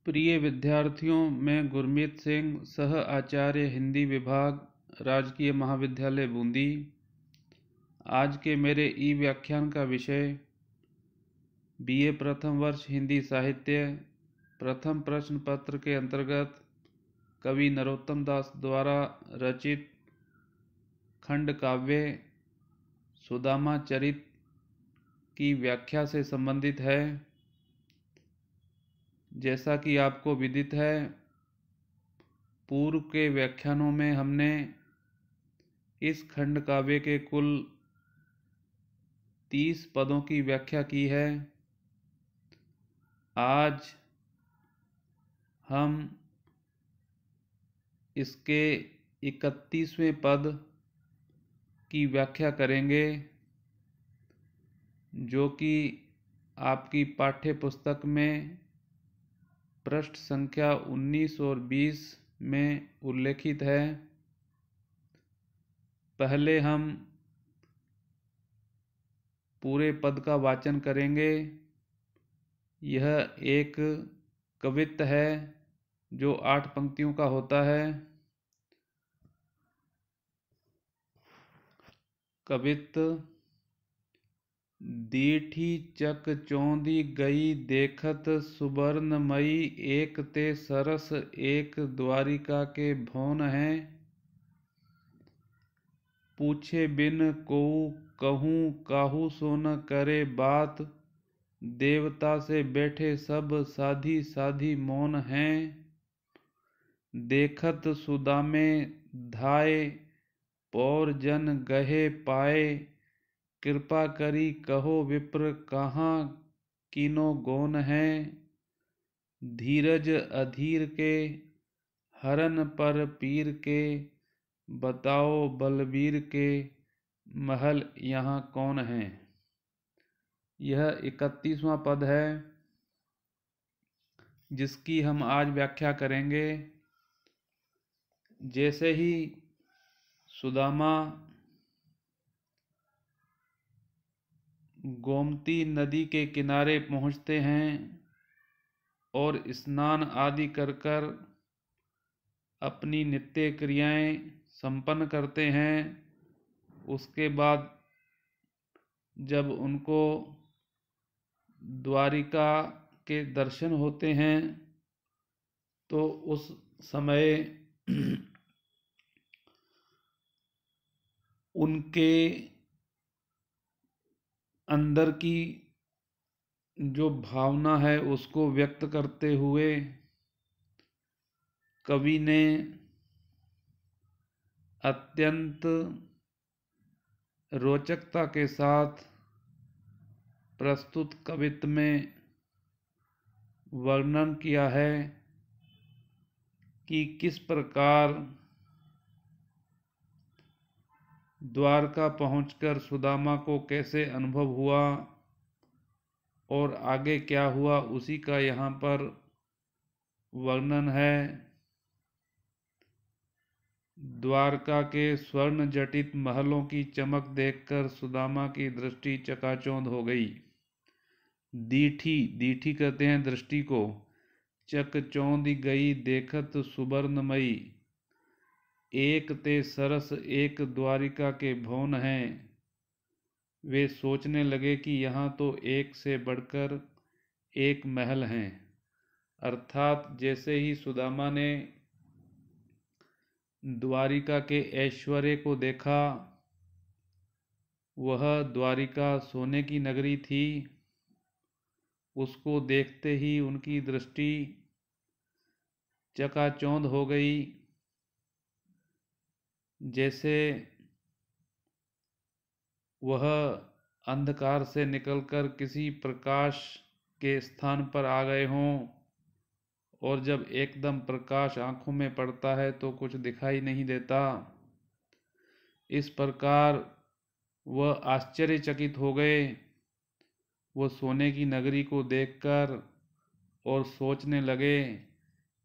प्रिय विद्यार्थियों, मैं गुरमीत सिंह, सह आचार्य हिंदी विभाग, राजकीय महाविद्यालय बूंदी। आज के मेरे ई व्याख्यान का विषय बीए प्रथम वर्ष हिंदी साहित्य, प्रथम प्रश्न पत्र के अंतर्गत कवि नरोत्तम दास द्वारा रचित खंड काव्य सुदामा चरित की व्याख्या से संबंधित है। जैसा कि आपको विदित है, पूर्व के व्याख्यानों में हमने इस खंड काव्य के कुल 30 पदों की व्याख्या की है। आज हम इसके 31वें पद की व्याख्या करेंगे, जो कि आपकी पाठ्य पुस्तक में पृष्ठ संख्या 19 और 20 में उल्लेखित है। पहले हम पूरे पद का वाचन करेंगे। यह एक कवित्त है जो 8 पंक्तियों का होता है। कवित्त। दीठी चक चौंधी गई देखत सुवर्णमयी, एक ते सरस एक द्वारिका के भवन हैं। पूछे बिन कोउ कहूँ काहू सो न करे बात, देवता से बैठे सब साधी साधी मौन हैं। देखत सुदामे धाये पौर जन गहे पाए, कृपा करी कहो विप्र कहाँ कीनो गौन है। धीरज अधीर के हरन पर पीर के, बताओ बलबीर के महल यहाँ कौन है। यह 31वां पद है जिसकी हम आज व्याख्या करेंगे। जैसे ही सुदामा गोमती नदी के किनारे पहुँचते हैं और स्नान आदि कर कर अपनी नित्य क्रियाएं संपन्न करते हैं, उसके बाद जब उनको द्वारिका के दर्शन होते हैं तो उस समय उनके अंदर की जो भावना है उसको व्यक्त करते हुए कवि ने अत्यंत रोचकता के साथ प्रस्तुत कवित्त में वर्णन किया है कि किस प्रकार द्वारका पहुंचकर सुदामा को कैसे अनुभव हुआ और आगे क्या हुआ, उसी का यहाँ पर वर्णन है। द्वारका के स्वर्ण जटित महलों की चमक देखकर सुदामा की दृष्टि चकाचौंध हो गई। दीठी कहते हैं दृष्टि को। चकचौंधी गई देखत सुवर्णमयी, एक ते सरस एक द्वारिका के भवन हैं। वे सोचने लगे कि यहाँ तो एक से बढ़कर एक महल हैं। अर्थात जैसे ही सुदामा ने द्वारिका के ऐश्वर्य को देखा, वह द्वारिका सोने की नगरी थी। उसको देखते ही उनकी दृष्टि चकाचौंध हो गई। जैसे वह अंधकार से निकलकर किसी प्रकाश के स्थान पर आ गए हों, और जब एकदम प्रकाश आंखों में पड़ता है तो कुछ दिखाई नहीं देता। इस प्रकार वह आश्चर्यचकित हो गए वो सोने की नगरी को देखकर, और सोचने लगे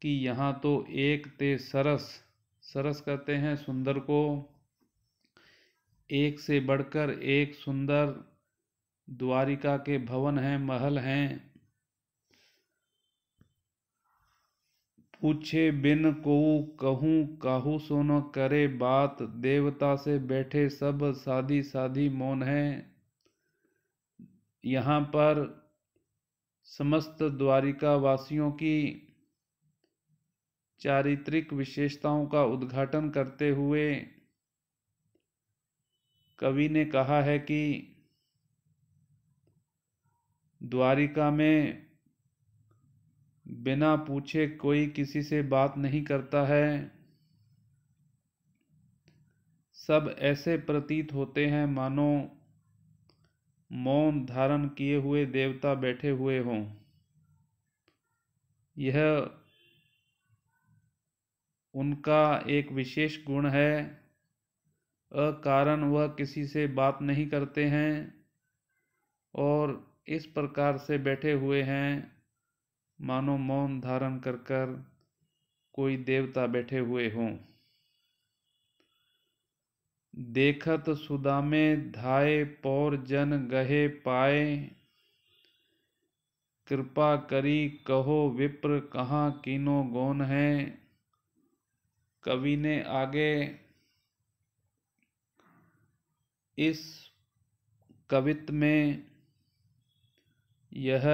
कि यहाँ तो एक ते सरस कहते हैं सुंदर को, एक से बढ़कर एक सुंदर द्वारिका के भवन हैं, महल हैं। पूछे बिन कोऊ कहूँ काहू सो न करे बात, देवता से बैठे सब साधी साधी मौन है। यहाँ पर समस्त द्वारिका वासियों की चारित्रिक विशेषताओं का उद्घाटन करते हुए कवि ने कहा है कि द्वारिका में बिना पूछे कोई किसी से बात नहीं करता है। सब ऐसे प्रतीत होते हैं मानो मौन धारण किए हुए देवता बैठे हुए हों। यह उनका एक विशेष गुण है। अकारण वह किसी से बात नहीं करते हैं और इस प्रकार से बैठे हुए हैं मानो मौन धारण कर कर कोई देवता बैठे हुए हों। देखत सुदामे धाये पौर जन गहे पाए, कृपा करी कहो विप्र कहाँ कीनो गौन है। कवि ने आगे इस कवित्त में यह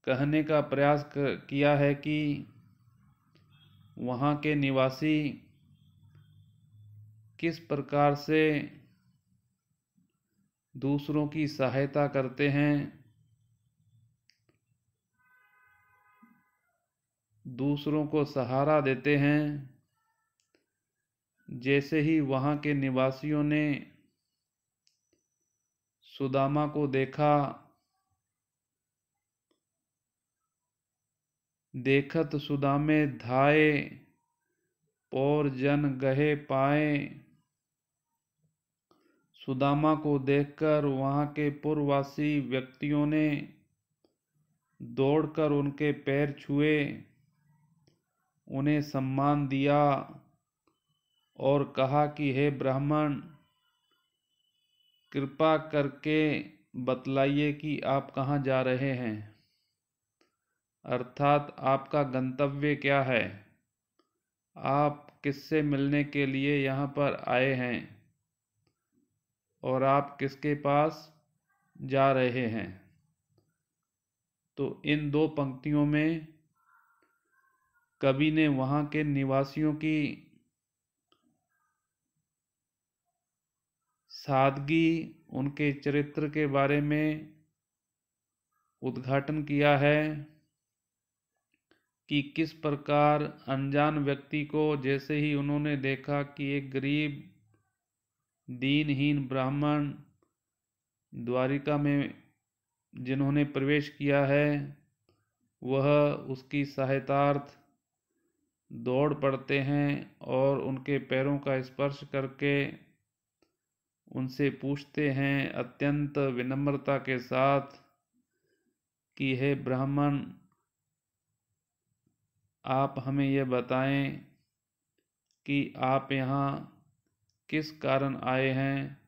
कहने का प्रयास किया है कि वहाँ के निवासी किस प्रकार से दूसरों की सहायता करते हैं, दूसरों को सहारा देते हैं। जैसे ही वहाँ के निवासियों ने सुदामा को देखा, देखत सुदामे धाये पौर जन गहे पाए, सुदामा को देखकर वहाँ के पूर्ववासी व्यक्तियों ने दौड़कर उनके पैर छुए, उन्हें सम्मान दिया और कहा कि हे ब्राह्मण, कृपा करके बतलाइए कि आप कहाँ जा रहे हैं, अर्थात आपका गंतव्य क्या है, आप किससे मिलने के लिए यहाँ पर आए हैं और आप किसके पास जा रहे हैं। तो इन दो पंक्तियों में कवि ने वहाँ के निवासियों की सादगी, उनके चरित्र के बारे में उद्घाटन किया है कि किस प्रकार अनजान व्यक्ति को जैसे ही उन्होंने देखा कि एक गरीब दीनहीन ब्राह्मण द्वारिका में जिन्होंने प्रवेश किया है, वह उसकी सहायतार्थ दौड़ पड़ते हैं और उनके पैरों का स्पर्श करके उनसे पूछते हैं अत्यंत विनम्रता के साथ कि हे ब्राह्मण, आप हमें यह बताएं कि आप यहाँ किस कारण आए हैं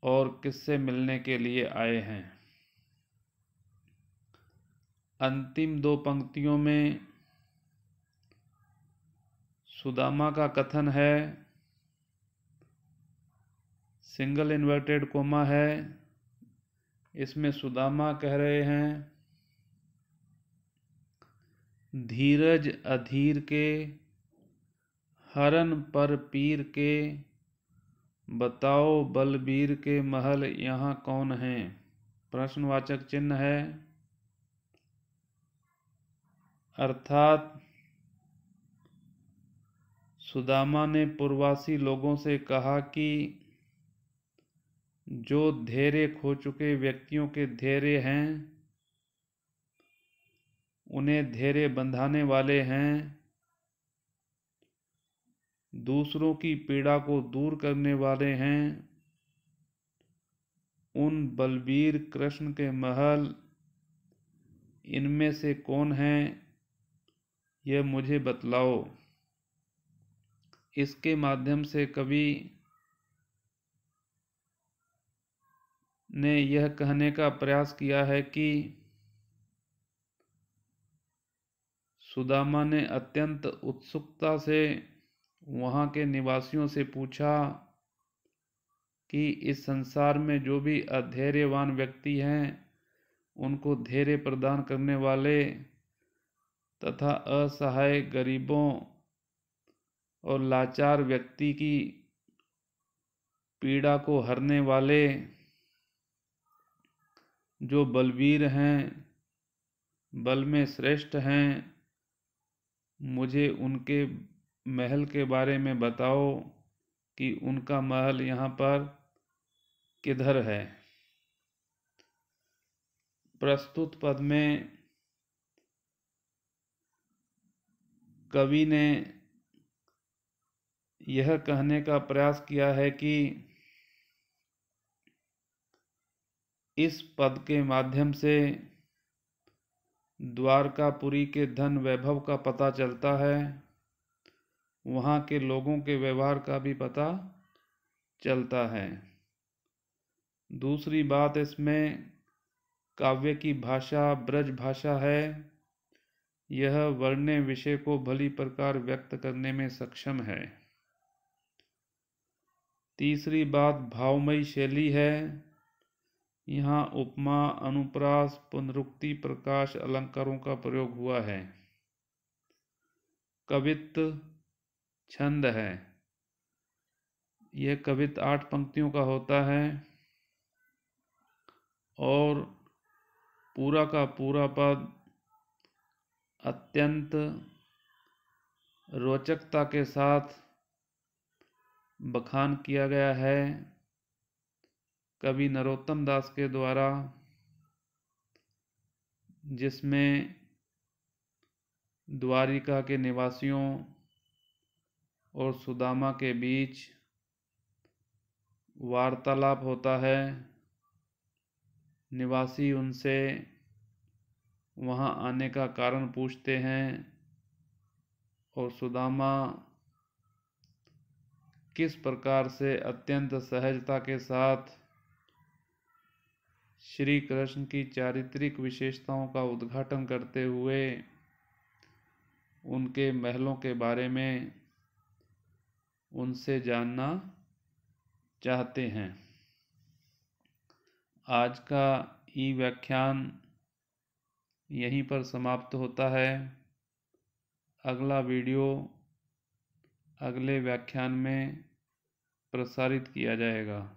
और किससे मिलने के लिए आए हैं। अंतिम दो पंक्तियों में सुदामा का कथन है, सिंगल इन्वर्टेड कोमा है, इसमें सुदामा कह रहे हैं, धीरज अधीर के हरन पर पीर के, बताओ बलबीर के महल यहाँ कौन है। प्रश्नवाचक चिन्ह है। अर्थात सुदामा ने पूर्ववासी लोगों से कहा कि जो धैर्य खो चुके व्यक्तियों के धैर्य हैं, उन्हें धैर्य बंधाने वाले हैं, दूसरों की पीड़ा को दूर करने वाले हैं, उन बलबीर कृष्ण के महल इनमें से कौन है, यह मुझे बतलाओ। इसके माध्यम से कवि ने यह कहने का प्रयास किया है कि सुदामा ने अत्यंत उत्सुकता से वहाँ के निवासियों से पूछा कि इस संसार में जो भी अधैर्यवान व्यक्ति हैं, उनको धैर्य प्रदान करने वाले तथा असहाय गरीबों और लाचार व्यक्ति की पीड़ा को हरने वाले, जो बलवीर हैं, बल में श्रेष्ठ हैं, मुझे उनके महल के बारे में बताओ कि उनका महल यहाँ पर किधर है। प्रस्तुत पद में कवि ने यह कहने का प्रयास किया है कि इस पद के माध्यम से द्वारकापुरी के धन वैभव का पता चलता है, वहाँ के लोगों के व्यवहार का भी पता चलता है। दूसरी बात, इसमें काव्य की भाषा ब्रज भाषा है, यह वर्ण्य विषय को भली प्रकार व्यक्त करने में सक्षम है। तीसरी बात, भावमयी शैली है, यहाँ उपमा, अनुप्रास, पुनरुक्ति, प्रकाश, अलंकारों का प्रयोग हुआ है। कवित्व छंद है, यह कवित्व 8 पंक्तियों का होता है और पूरा का पूरा पद अत्यंत रोचकता के साथ बखान किया गया है कवि नरोत्तम दास के द्वारा, जिसमें द्वारिका के निवासियों और सुदामा के बीच वार्तालाप होता है। निवासी उनसे वहाँ आने का कारण पूछते हैं और सुदामा किस प्रकार से अत्यंत सहजता के साथ श्री कृष्ण की चारित्रिक विशेषताओं का उद्घाटन करते हुए उनके महलों के बारे में उनसे जानना चाहते हैं। आज का ई व्याख्यान यहीं पर समाप्त होता है। अगला वीडियो अगले व्याख्यान में प्रसारित किया जाएगा।